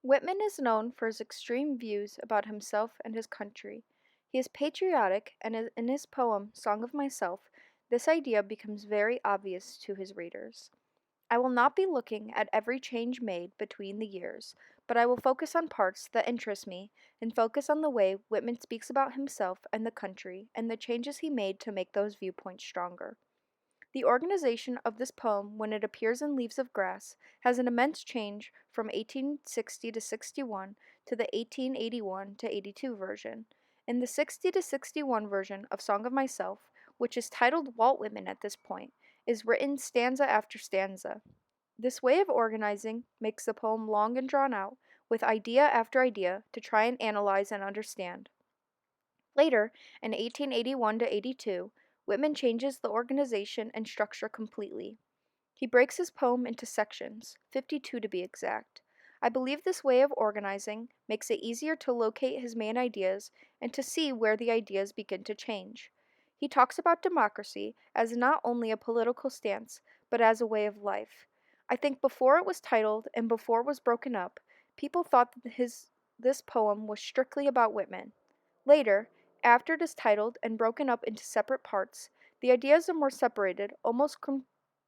Whitman is known for his extreme views about himself and his country. He is patriotic, and in his poem, Song of Myself, this idea becomes very obvious to his readers. I will not be looking at every change made between the years, but I will focus on parts that interest me and focus on the way Whitman speaks about himself and the country and the changes he made to make those viewpoints stronger. The organization of this poem, when it appears in Leaves of Grass, has an immense change from 1860 to 61 to the 1881 to 82 version. In the 60 to 61 version of Song of Myself, which is titled Walt Whitman at this point, is written stanza after stanza. This way of organizing makes the poem long and drawn out, with idea after idea to try and analyze and understand. Later, in 1881 to 82, Whitman changes the organization and structure completely. He breaks his poem into sections, 52 to be exact. I believe this way of organizing makes it easier to locate his main ideas and to see where the ideas begin to change. He talks about democracy as not only a political stance, but as a way of life. I think before it was titled and before it was broken up, people thought that this poem was strictly about Whitman. Later, after it is titled and broken up into separate parts, the ideas are more separated, almost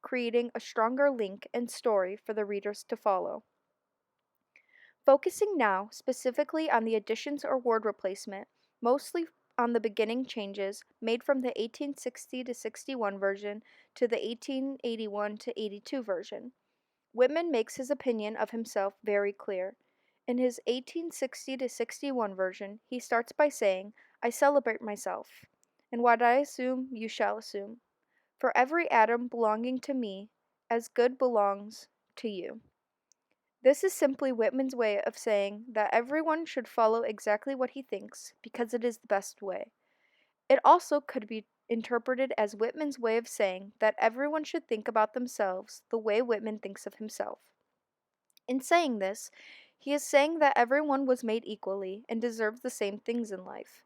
creating a stronger link and story for the readers to follow. Focusing now specifically on the additions or word replacement, mostly on the beginning changes made from the 1860 to 61 version to the 1881 to 82 version. Whitman makes his opinion of himself very clear. In his 1860 to 61 version, he starts by saying, I celebrate myself, and what I assume you shall assume. For every atom belonging to me, as good belongs to you. This is simply Whitman's way of saying that everyone should follow exactly what he thinks because it is the best way. It also could be interpreted as Whitman's way of saying that everyone should think about themselves the way Whitman thinks of himself. In saying this, he is saying that everyone was made equally and deserves the same things in life.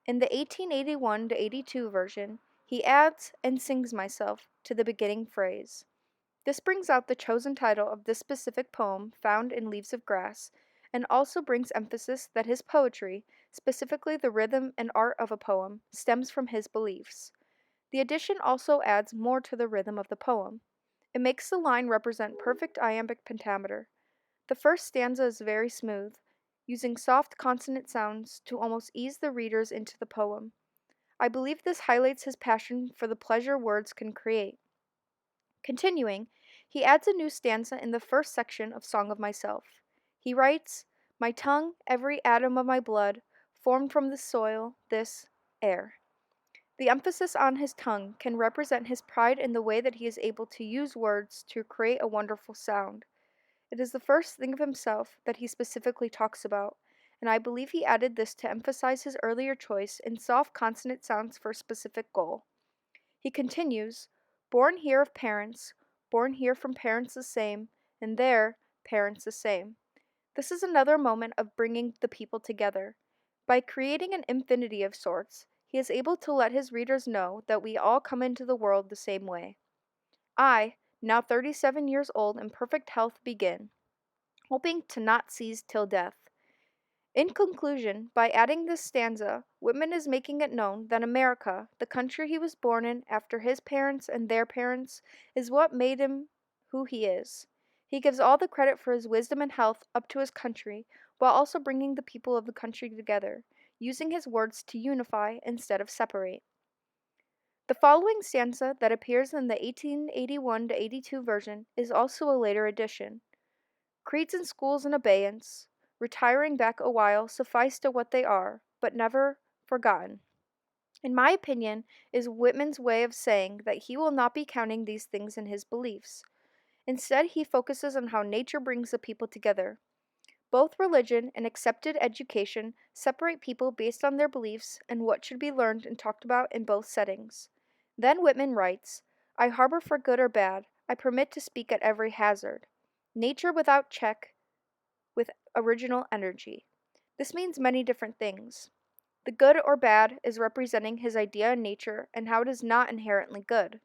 In the 1881 to 82 version, he adds and sings myself to the beginning phrase. This brings out the chosen title of this specific poem found in Leaves of Grass, and also brings emphasis that his poetry, specifically the rhythm and art of a poem, stems from his beliefs. The addition also adds more to the rhythm of the poem. It makes the line represent perfect iambic pentameter. The first stanza is very smooth, using soft consonant sounds to almost ease the readers into the poem. I believe this highlights his passion for the pleasure words can create. Continuing, he adds a new stanza in the first section of Song of Myself. He writes, My tongue, every atom of my blood, formed from the soil, this air. The emphasis on his tongue can represent his pride in the way that he is able to use words to create a wonderful sound. It is the first thing of himself that he specifically talks about, and I believe he added this to emphasize his earlier choice in soft consonant sounds for a specific goal. He continues, Born here of parents, born here from parents the same, and there, parents the same. This is another moment of bringing the people together. By creating an infinity of sorts, he is able to let his readers know that we all come into the world the same way. I, now 37 years old in perfect health, begin, hoping to not cease till death. In conclusion, by adding this stanza, Whitman is making it known that America, the country he was born in after his parents and their parents, is what made him who he is. He gives all the credit for his wisdom and health up to his country, while also bringing the people of the country together, using his words to unify instead of separate. The following stanza that appears in the 1881 to 82 version is also a later addition. Creeds and schools in abeyance, retiring back a while suffice to what they are, but never forgotten. In my opinion, is Whitman's way of saying that he will not be counting these things in his beliefs. Instead, he focuses on how nature brings the people together. Both religion and accepted education separate people based on their beliefs and what should be learned and talked about in both settings. Then Whitman writes, I harbor for good or bad, I permit to speak at every hazard. Nature without check, with original energy. This means many different things. The good or bad is representing his idea in nature and how it is not inherently good.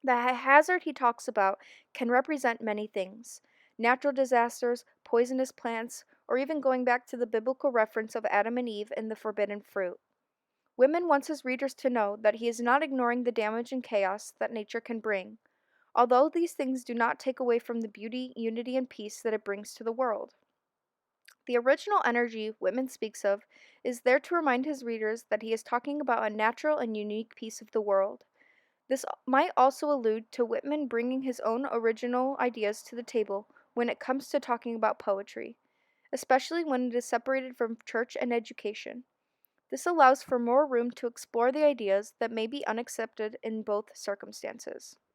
The hazard he talks about can represent many things. natural disasters, poisonous plants, or even going back to the biblical reference of Adam and Eve and the forbidden fruit. Whitman wants his readers to know that he is not ignoring the damage and chaos that nature can bring, although these things do not take away from the beauty, unity, and peace that it brings to the world. The original energy Whitman speaks of is there to remind his readers that he is talking about a natural and unique piece of the world. This might also allude to Whitman bringing his own original ideas to the table when it comes to talking about poetry, especially when it is separated from church and education. This allows for more room to explore the ideas that may be unaccepted in both circumstances.